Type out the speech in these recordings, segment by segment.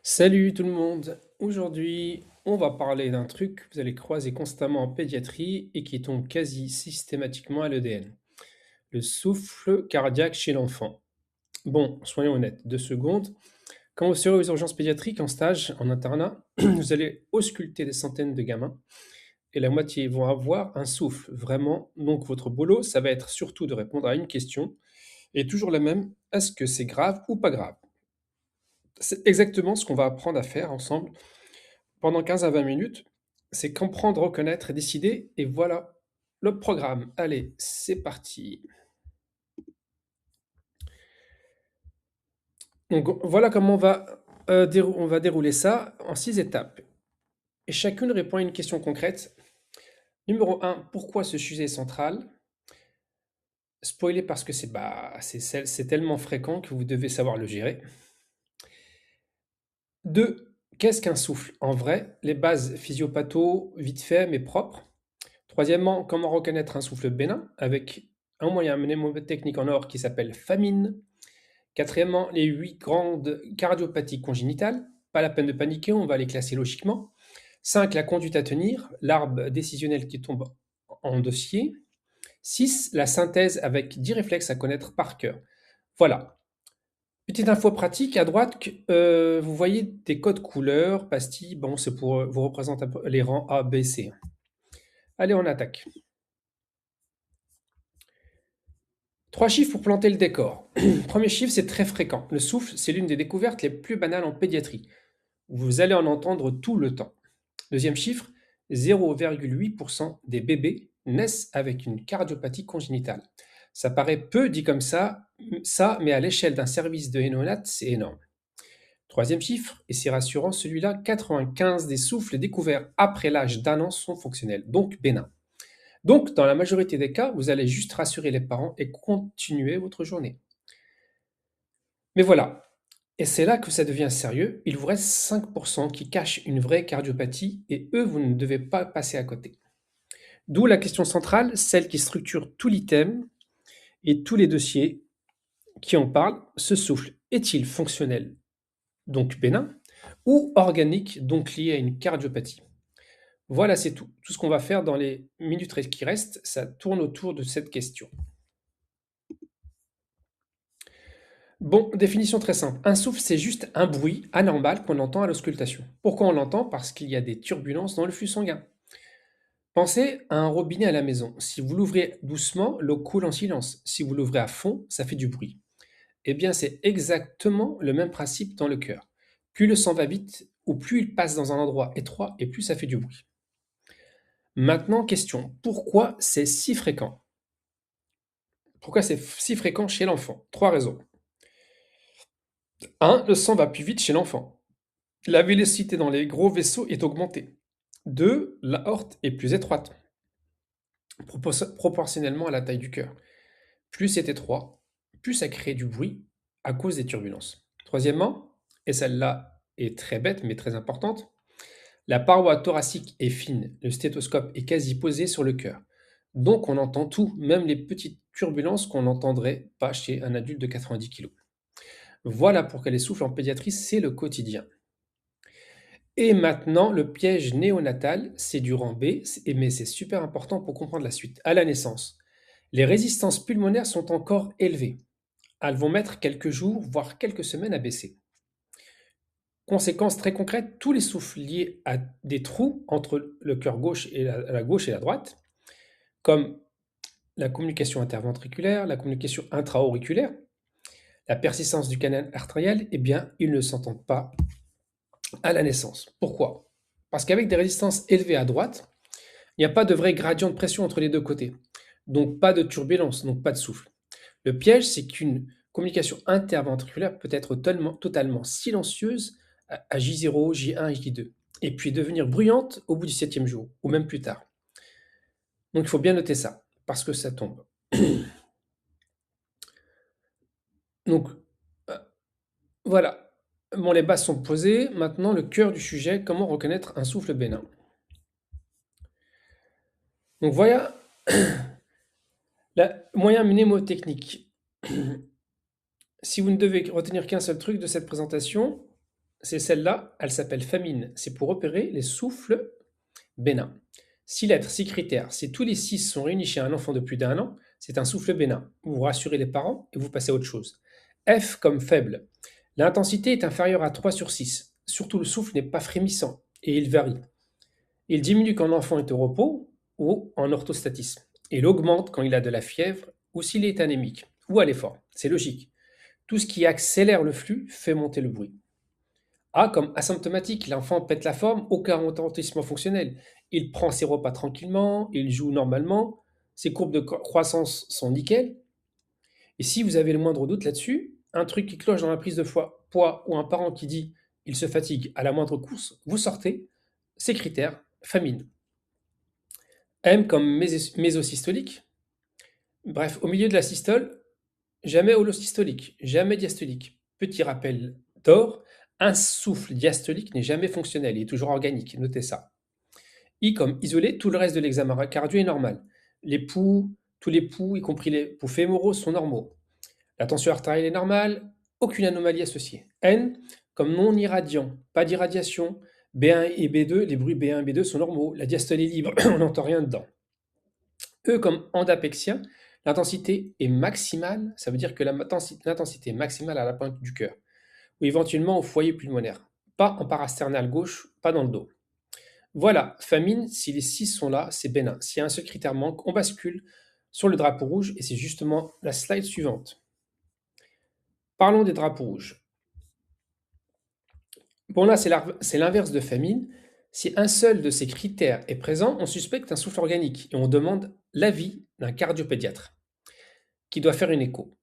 Salut tout le monde! Aujourd'hui, on va parler d'un truc que vous allez croiser constamment en pédiatrie et qui tombe quasi systématiquement à l'EDN. Le souffle cardiaque chez l'enfant. Bon, soyons honnêtes, 2 secondes. Quand vous serez aux urgences pédiatriques en stage, en internat, vous allez ausculter des centaines de gamins et la moitié vont avoir un souffle, vraiment. Donc votre boulot, ça va être surtout de répondre à une question et toujours la même, est-ce que c'est grave ou pas grave? C'est exactement ce qu'on va apprendre à faire ensemble pendant 15 à 20 minutes, c'est comprendre, reconnaître et décider, et voilà le programme. Allez, c'est parti. Donc voilà comment on va dérouler ça en 6 étapes. Et chacune répond à une question concrète. Numéro 1, pourquoi ce sujet est central? Spoiler parce que c'est tellement fréquent que vous devez savoir le gérer. 2, qu'est-ce qu'un souffle? En vrai, les bases physiopatho, vite fait, mais propres. Troisièmement, comment reconnaître un souffle bénin avec un moyen mnémotechnique en or qui s'appelle famine. Quatrièmement, les 8 grandes cardiopathies congénitales. Pas la peine de paniquer, on va les classer logiquement. 5, la conduite à tenir, l'arbre décisionnel qui tombe en dossier. 6, la synthèse avec 10 réflexes à connaître par cœur. Voilà. Petite info pratique, à droite, vous voyez des codes couleurs, pastilles, bon, c'est pour vous représenter un peu les rangs A, B, C. Allez, on attaque. 3 chiffres pour planter le décor. Premier chiffre, c'est très fréquent. Le souffle, c'est l'une des découvertes les plus banales en pédiatrie. Vous allez en entendre tout le temps. Deuxième chiffre, 0,8% des bébés naissent avec une cardiopathie congénitale. Ça paraît peu dit comme ça, mais à l'échelle d'un service de néonat, c'est énorme. Troisième chiffre, et c'est rassurant, celui-là, 95 des souffles découverts après l'âge d'1 an sont fonctionnels, donc bénins. Donc, dans la majorité des cas, vous allez juste rassurer les parents et continuer votre journée. Mais voilà, et c'est là que ça devient sérieux, il vous reste 5% qui cachent une vraie cardiopathie et eux, vous ne devez pas passer à côté. D'où la question centrale, celle qui structure tout l'item et tous les dossiers qui en parlent. Ce souffle est-il fonctionnel, donc bénin, ou organique, donc lié à une cardiopathie? Voilà, c'est tout. Tout ce qu'on va faire dans les minutes qui restent, ça tourne autour de cette question. Bon, définition très simple. Un souffle, c'est juste un bruit anormal qu'on entend à l'auscultation. Pourquoi on l'entend? Parce qu'il y a des turbulences dans le flux sanguin. Pensez à un robinet à la maison. Si vous l'ouvrez doucement, l'eau coule en silence. Si vous l'ouvrez à fond, ça fait du bruit. Eh bien, c'est exactement le même principe dans le cœur. Plus le sang va vite, ou plus il passe dans un endroit étroit, et plus ça fait du bruit. Maintenant, question. Pourquoi c'est si fréquent? Pourquoi c'est si fréquent chez l'enfant? 3 raisons. 1, le sang va plus vite chez l'enfant. La vélocité dans les gros vaisseaux est augmentée. 2, la horte est plus étroite, proportionnellement à la taille du cœur. Plus c'est étroit, plus ça crée du bruit à cause des turbulences. Troisièmement, et celle-là est très bête mais très importante, la paroi thoracique est fine, le stéthoscope est quasi posé sur le cœur. Donc on entend tout, même les petites turbulences qu'on n'entendrait pas chez un adulte de 90 kg. Voilà pourquoi les souffles en pédiatrie, c'est le quotidien. Et maintenant, le piège néonatal, c'est du rang B, mais c'est super important pour comprendre la suite. À la naissance, les résistances pulmonaires sont encore élevées. Elles vont mettre quelques jours, voire quelques semaines à baisser. Conséquence très concrète, tous les souffles liés à des trous entre le cœur gauche et la gauche et la droite, comme la communication interventriculaire, la communication intra-auriculaire, la persistance du canal artériel, eh bien, ils ne s'entendent pas à la naissance. Pourquoi? Parce qu'avec des résistances élevées à droite, il n'y a pas de vrai gradient de pression entre les deux côtés. Donc pas de turbulence, donc pas de souffle. Le piège, c'est qu'une communication interventriculaire peut être totalement silencieuse à J0, J1 et J2, et puis devenir bruyante au bout du 7e jour, ou même plus tard. Donc il faut bien noter ça, parce que ça tombe. Donc voilà. Bon, les bases sont posées. Maintenant, le cœur du sujet, comment reconnaître un souffle bénin? Donc voilà, le moyen mnémotechnique. Si vous ne devez retenir qu'un seul truc de cette présentation, c'est celle-là, elle s'appelle famine. C'est pour repérer les souffles bénins. 6 lettres, 6 critères. Si tous les 6 sont réunis chez un enfant de plus d'1 an, c'est un souffle bénin. Vous rassurez les parents et vous passez à autre chose. F comme faible. L'intensité est inférieure à 3 sur 6. Surtout le souffle n'est pas frémissant et il varie. Il diminue quand l'enfant est au repos ou en orthostatisme. Il augmente quand il a de la fièvre ou s'il est anémique ou à l'effort. C'est logique. Tout ce qui accélère le flux fait monter le bruit. A comme asymptomatique, l'enfant pète la forme, aucun retentissement fonctionnel. Il prend ses repas tranquillement, il joue normalement, ses courbes de croissance sont nickel. Et si vous avez le moindre doute là-dessus, un truc qui cloche dans la prise de poids ou un parent qui dit il se fatigue à la moindre course, vous sortez ces critères, famine. M comme mésosystolique. Bref, au milieu de la systole, jamais holosystolique, jamais diastolique. Petit rappel d'or, un souffle diastolique n'est jamais fonctionnel, il est toujours organique, notez ça. I comme isolé, tout le reste de l'examen cardio est normal. Les pouls, tous les pouls, y compris les pouls fémoraux, sont normaux. La tension artérielle est normale, aucune anomalie associée. N comme non irradiant, pas d'irradiation. B1 et B2, les bruits B1 et B2 sont normaux. La diastole est libre, on n'entend rien dedans. E comme endapexien, l'intensité est maximale, ça veut dire que l'intensité est maximale à la pointe du cœur, ou éventuellement au foyer pulmonaire, pas en parasternal gauche, pas dans le dos. Voilà, famine, si les 6 sont là, c'est bénin. S'il y a un seul critère manque, on bascule sur le drapeau rouge, et c'est justement la slide suivante. Parlons des drapeaux rouges. Bon là, c'est l'inverse de famine. Si un seul de ces critères est présent, on suspecte un souffle organique, et on demande l'avis d'un cardiopédiatre, qui doit faire une écho.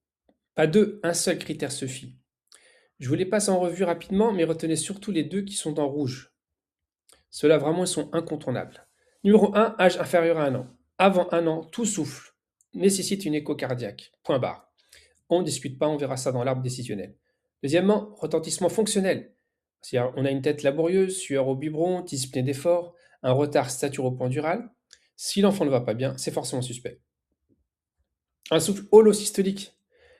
Pas deux, un seul critère suffit. Je vous les passe en revue rapidement, mais retenez surtout les deux qui sont en rouge. Ceux-là, vraiment, ils sont incontournables. Numéro 1, âge inférieur à 1 an. Avant 1 an, tout souffle nécessite une écho cardiaque. Point barre. On ne discute pas, on verra ça dans l'arbre décisionnel. Deuxièmement, retentissement fonctionnel. C'est-à-dire, on a une tête laborieuse, sueur au biberon, dyspnée d'effort, un retard staturo-pendural. Si l'enfant ne va pas bien, c'est forcément suspect. Un souffle holosystolique.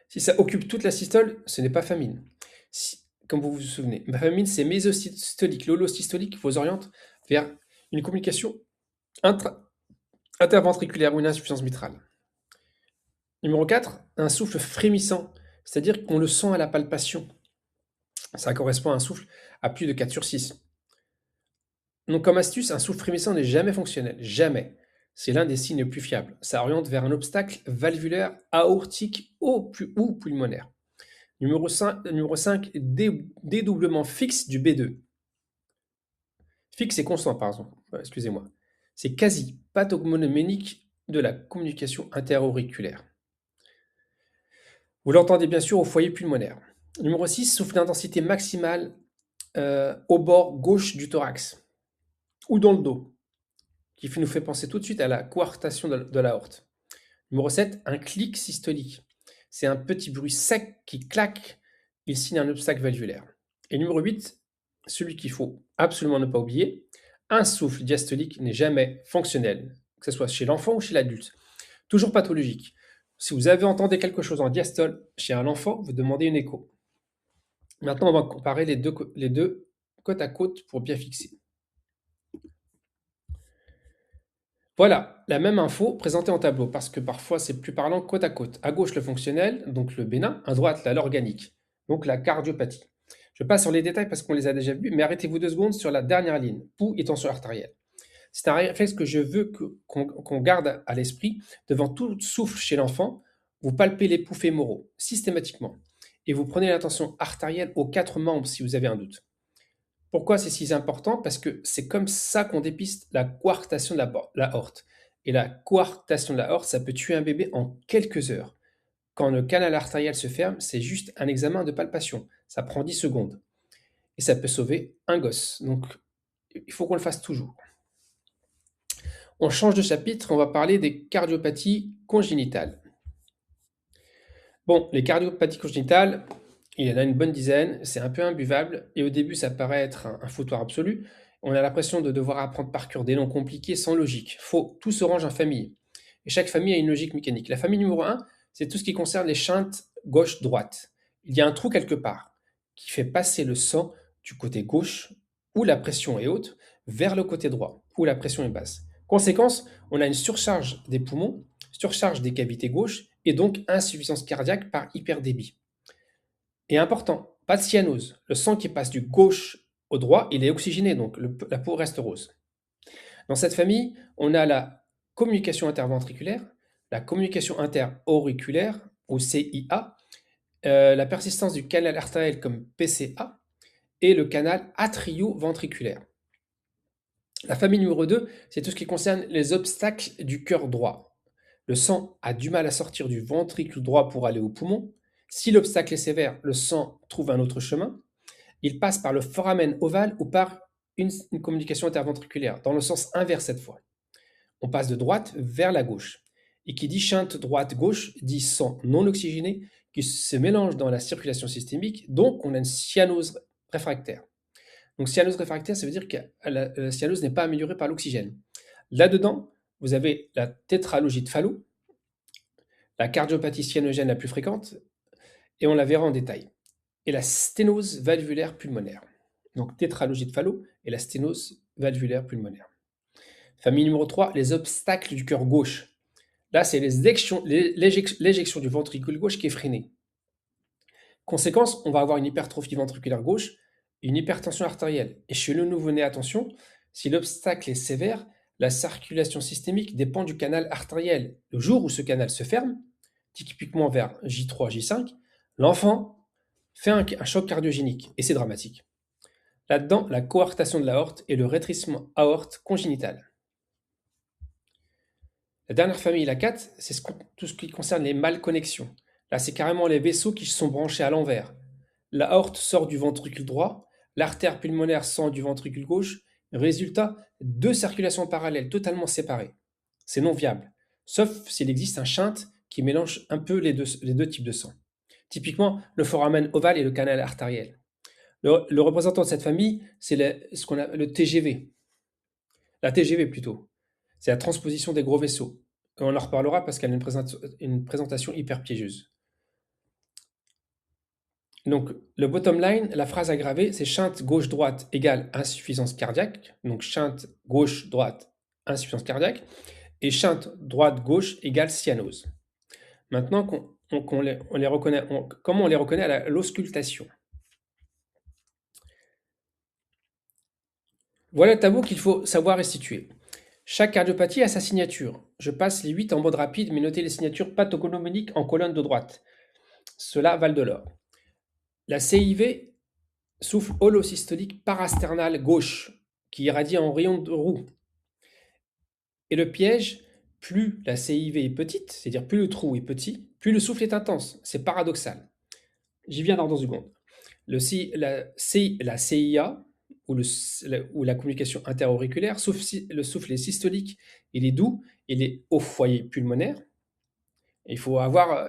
Si ça occupe toute la systole, ce n'est pas famine. Comme vous vous souvenez, ma famine, c'est mésosystolique. L'holosystolique vous oriente vers une communication interventriculaire ou une insuffisance mitrale. Numéro 4, un souffle frémissant, c'est-à-dire qu'on le sent à la palpation. Ça correspond à un souffle à plus de 4 sur 6. Donc, comme astuce, un souffle frémissant n'est jamais fonctionnel. Jamais. C'est l'un des signes les plus fiables. Ça oriente vers un obstacle valvulaire, aortique ou pulmonaire. Numéro 5, dédoublement fixe du B2. Fixe et constant, pardon. Excusez-moi. C'est quasi pathognoménique de la communication interauriculaire. Vous l'entendez bien sûr au foyer pulmonaire. Numéro 6, souffle d'intensité maximale au bord gauche du thorax ou dans le dos, qui nous fait penser tout de suite à la coartation de l'aorte. Numéro 7, un clic systolique. C'est un petit bruit sec qui claque, il signe un obstacle valvulaire. Et numéro 8, celui qu'il faut absolument ne pas oublier, un souffle diastolique n'est jamais fonctionnel, que ce soit chez l'enfant ou chez l'adulte. Toujours pathologique. Si vous avez entendu quelque chose en diastole chez un enfant, vous demandez une écho. Maintenant, on va comparer les deux côte à côte pour bien fixer. Voilà, la même info présentée en tableau, parce que parfois c'est plus parlant côte à côte. À gauche le fonctionnel, donc le bénin, à droite l'organique, donc la cardiopathie. Je passe sur les détails parce qu'on les a déjà vus, mais arrêtez-vous 2 secondes sur la dernière ligne, pouls et tension artérielle. C'est un réflexe que je veux qu'on garde à l'esprit. Devant tout souffle chez l'enfant, vous palpez les pouls fémoraux, systématiquement, et vous prenez la tension artérielle aux 4 membres si vous avez un doute. Pourquoi c'est si important? Parce que c'est comme ça qu'on dépiste la coarctation de la aorte. Et la coarctation de la aorte, ça peut tuer un bébé en quelques heures. Quand le canal artériel se ferme, c'est juste un examen de palpation. Ça prend 10 secondes. Et ça peut sauver un gosse. Donc, il faut qu'on le fasse toujours. On change de chapitre, on va parler des cardiopathies congénitales. Bon, les cardiopathies congénitales, il y en a une bonne dizaine, c'est un peu imbuvable, et au début ça paraît être un foutoir absolu. On a l'impression de devoir apprendre par cœur des noms compliqués sans logique. Faux, tout se range en famille. Et chaque famille a une logique mécanique. La famille numéro 1, c'est tout ce qui concerne les shunts gauche-droite. Il y a un trou quelque part qui fait passer le sang du côté gauche, où la pression est haute, vers le côté droit, où la pression est basse. Conséquence, on a une surcharge des poumons, surcharge des cavités gauches, et donc insuffisance cardiaque par hyperdébit. Et important, pas de cyanose. Le sang qui passe du gauche au droit, il est oxygéné, donc la peau reste rose. Dans cette famille, on a la communication interventriculaire, la communication interauriculaire, ou CIA, la persistance du canal artériel comme PCA, et le canal atrioventriculaire. La famille numéro 2, c'est tout ce qui concerne les obstacles du cœur droit. Le sang a du mal à sortir du ventricule droit pour aller au poumon. Si l'obstacle est sévère, le sang trouve un autre chemin. Il passe par le foramen ovale ou par une communication interventriculaire, dans le sens inverse cette fois. On passe de droite vers la gauche. Et qui dit shunt droite-gauche dit sang non oxygéné qui se mélange dans la circulation systémique, donc on a une cyanose réfractaire. Donc cyanose réfractaire, ça veut dire que la cyanose n'est pas améliorée par l'oxygène. Là-dedans, vous avez la tétralogie de Fallot, la cardiopathie cyanogène la plus fréquente, et on la verra en détail, et la sténose valvulaire pulmonaire. Donc tétralogie de Fallot et la sténose valvulaire pulmonaire. Famille numéro 3, les obstacles du cœur gauche. Là, c'est l'éjection du ventricule gauche qui est freinée. Conséquence, on va avoir une hypertrophie ventriculaire gauche, une hypertension artérielle. Et chez le nouveau-né, attention, si l'obstacle est sévère, la circulation systémique dépend du canal artériel. Le jour où ce canal se ferme, typiquement vers J3, J5, l'enfant fait un choc cardiogénique, et c'est dramatique. Là-dedans, la coarctation de l'aorte et le rétrécissement aorte congénital. La dernière famille, la 4, c'est tout ce qui concerne les malconnexions. Là, c'est carrément les vaisseaux qui sont branchés à l'envers. La aorte sort du ventricule droit, l'artère pulmonaire sort du ventricule gauche. Résultat, deux circulations parallèles totalement séparées. C'est non viable, sauf s'il existe un shunt qui mélange un peu les deux types de sang. Typiquement, le foramen ovale et le canal artériel. Le représentant de cette famille, c'est ce qu'on a le TGV. La TGV plutôt. C'est la transposition des gros vaisseaux. Et on en reparlera parce qu'elle a une présentation hyper piégeuse. Donc, le bottom line, la phrase aggravée, c'est shunt gauche-droite égale insuffisance cardiaque. Donc, shunt gauche-droite, insuffisance cardiaque. Et shunt droite-gauche égale cyanose. Maintenant, on les reconnaît, comment on les reconnaît à l'auscultation? Voilà le tableau qu'il faut savoir restituer. Chaque cardiopathie a sa signature. Je passe les 8 en mode rapide, mais notez les signatures pathognomoniques en colonne de droite. Cela valent de l'or. La CIV, souffle holosystolique parasternal gauche, qui irradie en rayon de roue. Et le piège, plus la CIV est petite, c'est-à-dire plus le trou est petit, plus le souffle est intense. C'est paradoxal. J'y viens dans 2 secondes. La CIA, ou la communication interauriculaire, le souffle est systolique, il est doux, il est au foyer pulmonaire. Et il faut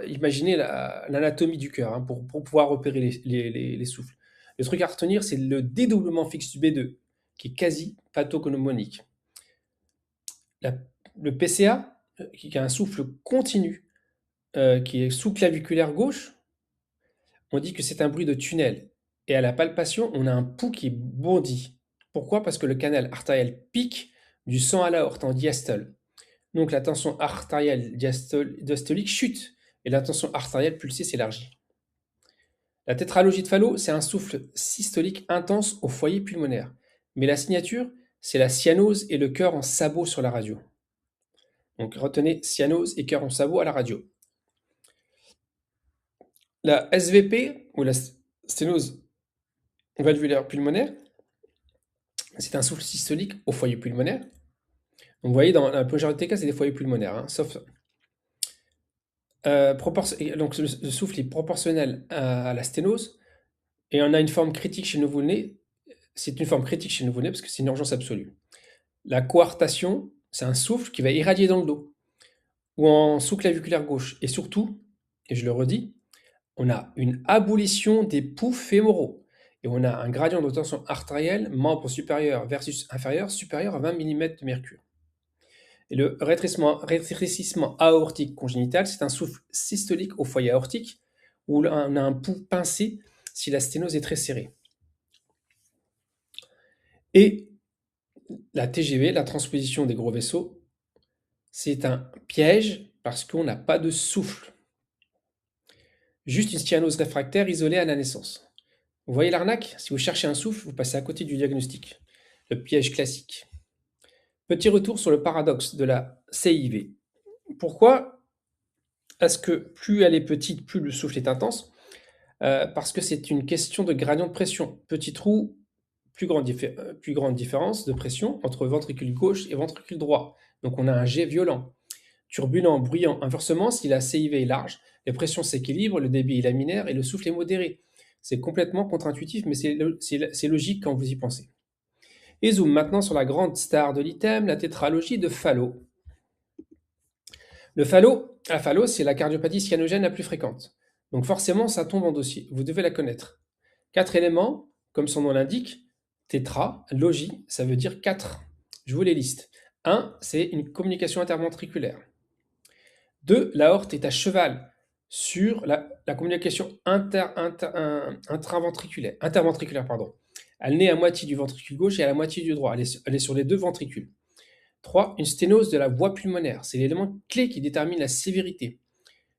imaginer l'anatomie du cœur pour pouvoir repérer les souffles. Le truc à retenir, c'est le dédoublement fixe du B2, qui est quasi pathognomonique. Le PCA, qui a un souffle continu, qui est sous-claviculaire gauche, on dit que c'est un bruit de tunnel. Et à la palpation, on a un pouls qui bondit. Pourquoi? Parce que le canal artériel pique du sang à l'aorte en diastole. Donc la tension artérielle diastolique chute et la tension artérielle pulsée s'élargit. La tétralogie de Fallot, c'est un souffle systolique intense au foyer pulmonaire. Mais la signature, c'est la cyanose et le cœur en sabot sur la radio. Donc retenez cyanose et cœur en sabot à la radio. La SVP, ou la sténose valvulaire pulmonaire, c'est un souffle systolique au foyer pulmonaire. Donc vous voyez, dans la majorité des cas, c'est des foyers pulmonaires, sauf donc le souffle est proportionnel à la sténose, et on a une forme critique chez le nouveau-né. C'est une forme critique chez le nouveau-né parce que c'est une urgence absolue. La coartation, c'est un souffle qui va irradier dans le dos, ou en sous-claviculaire gauche. Et surtout, et je le redis, on a une abolition des poufs fémoraux. Et on a un gradient de tension artérielle, membre supérieur versus inférieur, supérieur à 20 mm de mercure. Et le rétrécissement aortique congénital, c'est un souffle systolique au foyer aortique, où on a un pouls pincé si la sténose est très serrée. Et la TGV, la transposition des gros vaisseaux, c'est un piège parce qu'on n'a pas de souffle. Juste une cyanose réfractaire isolée à la naissance. Vous voyez l'arnaque? Si vous cherchez un souffle, vous passez à côté du diagnostic. Le piège classique. Petit retour sur le paradoxe de la CIV. Pourquoi est-ce que plus elle est petite, plus le souffle est intense? Parce que c'est une question de gradient de pression. Petit trou, plus grande différence de pression entre ventricule gauche et ventricule droit. Donc on a un jet violent, turbulent, bruyant. Inversement, si la CIV est large, les pressions s'équilibrent, le débit est laminaire et le souffle est modéré. C'est complètement contre-intuitif, mais c'est logique quand vous y pensez. Et zoom maintenant sur la grande star de l'item, la tétralogie de Fallot. La Fallot, c'est la cardiopathie cyanogène la plus fréquente. Donc forcément, ça tombe en dossier. Vous devez la connaître. 4 éléments, comme son nom l'indique, tétra, logie, ça veut dire 4. Je vous les liste. 1, c'est une communication interventriculaire. 2, l'aorte est à cheval sur la communication interventriculaire. Pardon. Elle naît à moitié du ventricule gauche et à la moitié du droit. Elle est sur les deux ventricules. 3, une sténose de la voie pulmonaire. C'est l'élément clé qui détermine la sévérité.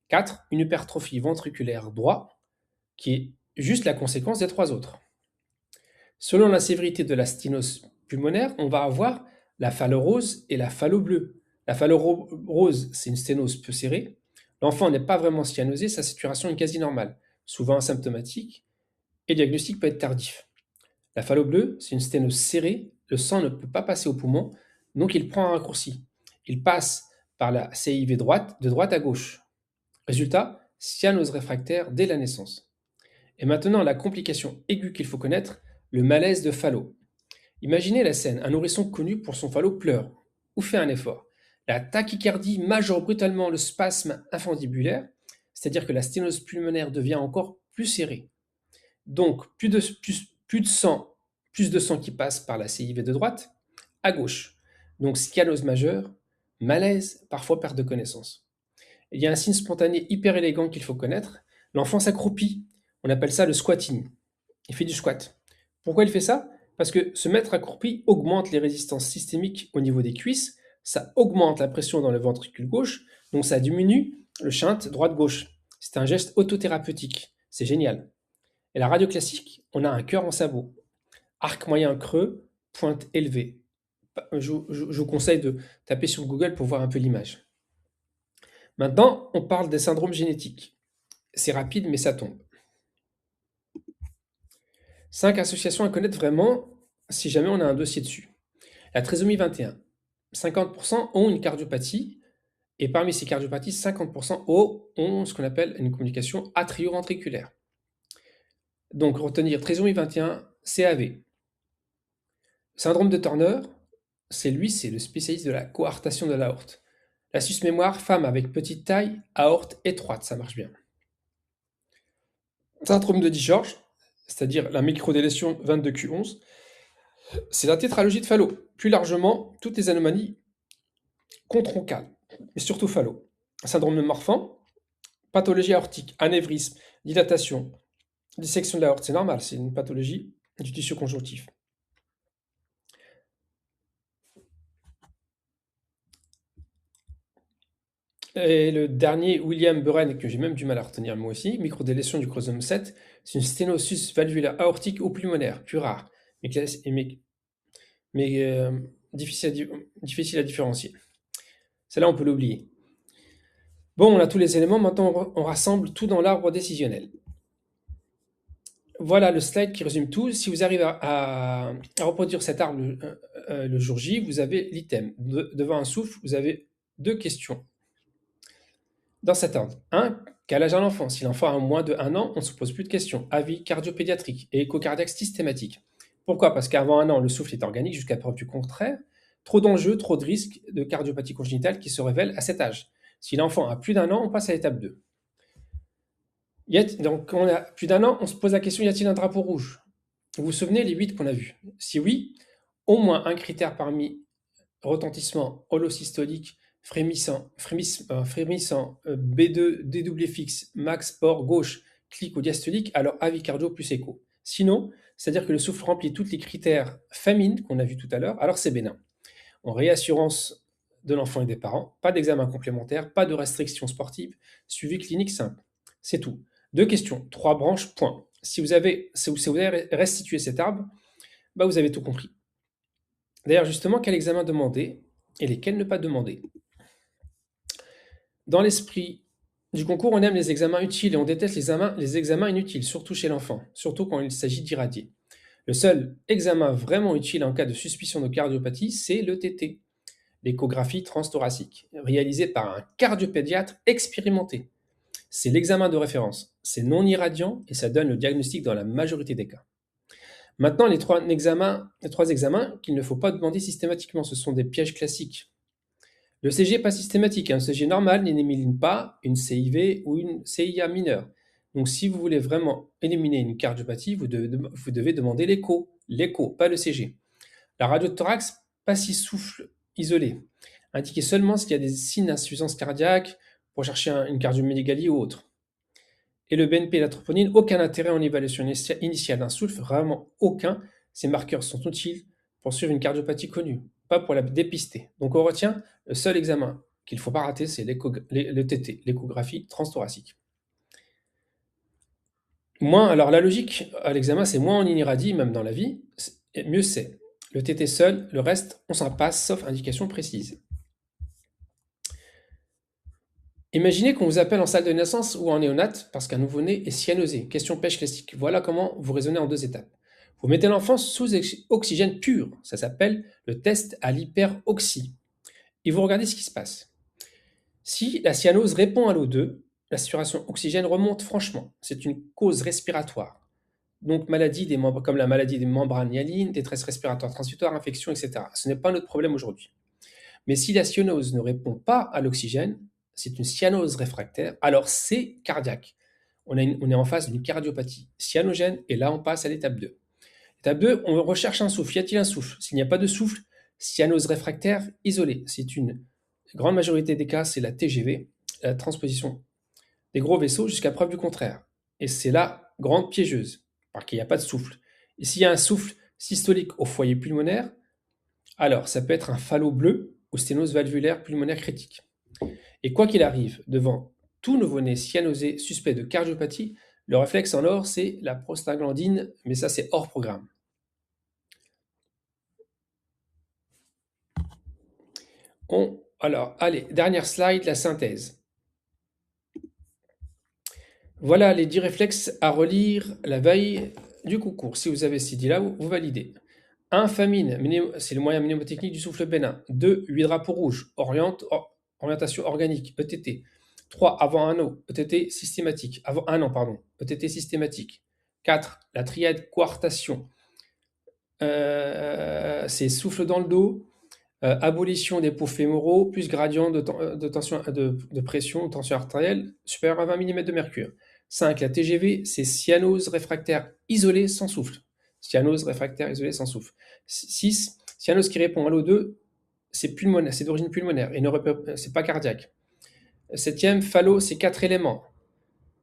4, une hypertrophie ventriculaire droit, qui est juste la conséquence des 3 autres. Selon la sévérité de la sténose pulmonaire, on va avoir la phallorose et la phallobleue. La phallorose, c'est une sténose peu serrée. L'enfant n'est pas vraiment cyanosé, sa saturation est quasi normale, souvent asymptomatique, et le diagnostic peut être tardif. La phallobleue, c'est une sténose serrée, le sang ne peut pas passer au poumon, donc il prend un raccourci. Il passe par la CIV droite, de droite à gauche. Résultat, cyanose réfractaire dès la naissance. Et maintenant, la complication aiguë qu'il faut connaître, le malaise de Fallot. Imaginez la scène, un nourrisson connu pour son Fallot pleure ou fait un effort. La tachycardie majore brutalement le spasme infundibulaire, c'est-à-dire que la sténose pulmonaire devient encore plus serrée. Donc, plus de sang qui passe par la CIV de droite à gauche. Donc, scalose majeure, malaise, parfois perte de connaissance. Il y a un signe spontané hyper élégant qu'il faut connaître. L'enfant s'accroupit. On appelle ça le squatting. Il fait du squat. Pourquoi il fait ça? Parce que se mettre accroupi augmente les résistances systémiques au niveau des cuisses, ça augmente la pression dans le ventricule gauche, donc ça diminue le shunt droite-gauche. C'est un geste autothérapeutique. C'est génial. Et la radio classique, on a un cœur en sabot. Arc moyen creux, pointe élevée. Je vous conseille de taper sur Google pour voir un peu l'image. Maintenant, on parle des syndromes génétiques. C'est rapide, mais ça tombe. 5 associations à connaître vraiment si jamais on a un dossier dessus. La trisomie 21. 50% ont une cardiopathie, et parmi ces cardiopathies, 50% ont ce qu'on appelle une communication atrioventriculaire. Donc, retenir trisomie 21, CAV. Syndrome de Turner, c'est le spécialiste de la coartation de l'aorte. La sus-mémoire, femme avec petite taille, aorte étroite, ça marche bien. Syndrome de Digeorge, c'est-à-dire la microdélétion 22q11, c'est la tétralogie de Fallot. Plus largement, toutes les anomalies controncales, mais surtout Fallot. Syndrome de Marfan, pathologie aortique, anévrisme, dilatation, dissection de l'aorte, c'est normal, c'est une pathologie du tissu conjonctif. Et le dernier, William Buren, que j'ai même du mal à retenir moi aussi, microdélétion du chromosome 7, c'est une sténosus valvulaire aortique ou pulmonaire, plus rare, mais difficile à différencier. Celle-là, on peut l'oublier. Bon, on a tous les éléments, maintenant on rassemble tout dans l'arbre décisionnel. Voilà le slide qui résume tout. Si vous arrivez à reproduire cet arbre le jour J, vous avez l'item. Devant un souffle, vous avez 2 questions. Dans cet ordre. 1. Quel âge a l'enfant? Si l'enfant a moins de 1 an, on ne se pose plus de questions. Avis cardiopédiatrique et échocardiaque systématique. Pourquoi? Parce qu'avant 1 an, le souffle est organique jusqu'à preuve du contraire. Trop d'enjeux, trop de risques de cardiopathie congénitale qui se révèlent à cet âge. Si l'enfant a plus d'1 an, on passe à l'étape 2. Donc, quand on a plus d'1 an, on se pose la question, y a-t-il un drapeau rouge? Vous vous souvenez les 8 qu'on a vus? Si oui, au moins un critère parmi retentissement holosystolique, frémissant, B2, dédoublé fixe, max port gauche, clic ou diastolique, alors avis cardio plus écho. Sinon, c'est-à-dire que le souffle remplit tous les critères famine qu'on a vu tout à l'heure, alors c'est bénin. En réassurance de l'enfant et des parents, pas d'examen complémentaire, pas de restrictions sportives, suivi clinique simple. C'est tout. Deux questions, trois branches, point. Si vous avez restitué cet arbre, bah vous avez tout compris. D'ailleurs, justement, quel examen demander et lesquels ne pas demander? Dans l'esprit du concours, on aime les examens utiles et on déteste les examens inutiles, surtout chez l'enfant, surtout quand il s'agit d'irradier. Le seul examen vraiment utile en cas de suspicion de cardiopathie, c'est le TT, l'échographie transthoracique, réalisée par un cardiopédiatre expérimenté. C'est l'examen de référence. C'est non irradiant et ça donne le diagnostic dans la majorité des cas. Maintenant, les trois examens qu'il ne faut pas demander systématiquement, ce sont des pièges classiques. Le CG n'est pas systématique. Un CG normal n'élimine pas une CIV ou une CIA mineure. Donc, si vous voulez vraiment éliminer une cardiopathie, vous devez demander l'écho, pas le CG. La radio de thorax, pas si souffle isolé. Indiquez seulement s'il y a des signes d'insuffisance cardiaque pour chercher une cardiomégalie ou autre. Et le BNP et la troponine, aucun intérêt en évaluation initiale d'un souffle, vraiment aucun. Ces marqueurs sont utiles pour suivre une cardiopathie connue, pas pour la dépister. Donc on retient le seul examen qu'il ne faut pas rater, c'est le TT, l'échographie transthoracique. Alors la logique à l'examen, c'est moins on irradie, même dans la vie, mieux c'est. Le TT seul, le reste, on s'en passe, sauf indication précise. Imaginez qu'on vous appelle en salle de naissance ou en néonate parce qu'un nouveau-né est cyanosé. Question pêche classique. Voilà comment vous raisonnez en 2 étapes. Vous mettez l'enfant sous oxygène pur. Ça s'appelle le test à l'hyperoxie. Et vous regardez ce qui se passe. Si la cyanose répond à l'O2, la saturation oxygène remonte franchement. C'est une cause respiratoire. Donc maladie des membres, comme la maladie des membranes hyalines, détresse respiratoire transitoire, infection, etc. Ce n'est pas notre problème aujourd'hui. Mais si la cyanose ne répond pas à l'oxygène, c'est une cyanose réfractaire, alors c'est cardiaque. On est en face d'une cardiopathie cyanogène et là on passe à l'étape 2. Étape 2, on recherche un souffle. Y a-t-il un souffle? S'il n'y a pas de souffle, cyanose réfractaire isolée. C'est une grande majorité des cas, c'est la TGV, la transposition des gros vaisseaux jusqu'à preuve du contraire. Et c'est la grande piégeuse, parce qu'il n'y a pas de souffle. Et s'il y a un souffle systolique au foyer pulmonaire, alors ça peut être un falot bleu ou sténose valvulaire pulmonaire critique. Et quoi qu'il arrive, devant tout nouveau-né cyanosé suspect de cardiopathie, le réflexe en or, c'est la prostaglandine, mais ça c'est hors programme. Alors, allez, dernière slide, la synthèse. Voilà les 10 réflexes à relire la veille du concours. Si vous avez ces 10-là, vous validez. 1. Famine, c'est le moyen mnémotechnique du souffle bénin. 2. 8 drapeaux rouges, orientation organique, ETT. 3. Avant un an, ETT systématique. Avant un an, pardon, ETT systématique. 4. La triade coartation. C'est souffle dans le dos, abolition des pots fémoraux, plus gradient de pression, de tension artérielle supérieure à 20 mm de mercure. 5. La TGV, c'est cyanose réfractaire isolée sans souffle. Cyanose réfractaire isolée sans souffle. 6. Cyanose qui répond à l'O2, c'est pulmonaire, c'est d'origine pulmonaire et c'est pas cardiaque. 7e, fallo, c'est 4 éléments.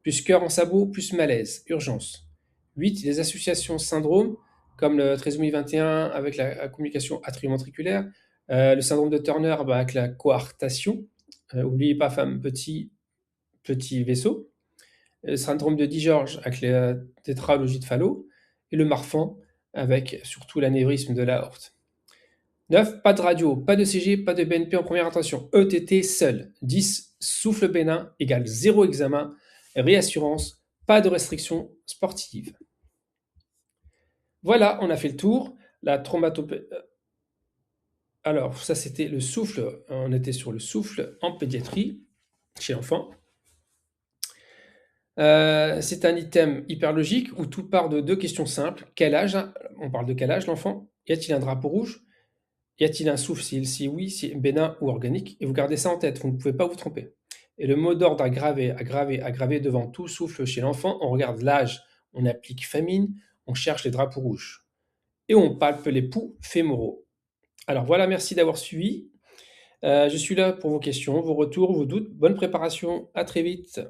Plus cœur en sabot, plus malaise, urgence. 8. Les associations syndromes, comme le trisomie 21 avec la communication atrioventriculaire, le syndrome de Turner avec la coartation, n'oubliez pas femme petit vaisseau, le syndrome de Di-George avec la tétralogie de Fallot, et le Marfan avec surtout l'anévrisme de l'aorte. 9. Pas de radio, pas de CG, pas de BNP en première intention. ETT seul. 10. Souffle bénin égale 0 examen. Réassurance, pas de restriction sportive. Voilà, on a fait le tour. La traumatopée. Alors, ça c'était le souffle. On était sur le souffle en pédiatrie chez l'enfant. C'est un item hyper logique où tout part de 2 questions simples. Quel âge? On parle de quel âge l'enfant? Y a-t-il un drapeau rouge? Y a-t-il un souffle? Si oui, si bénin ou organique? Et vous gardez ça en tête, vous ne pouvez pas vous tromper. Et le mot d'ordre à graver devant tout souffle chez l'enfant, on regarde l'âge, on applique famine, on cherche les drapeaux rouges. Et on palpe les poux fémoraux. Alors voilà, merci d'avoir suivi. Je suis là pour vos questions, vos retours, vos doutes. Bonne préparation, à très vite.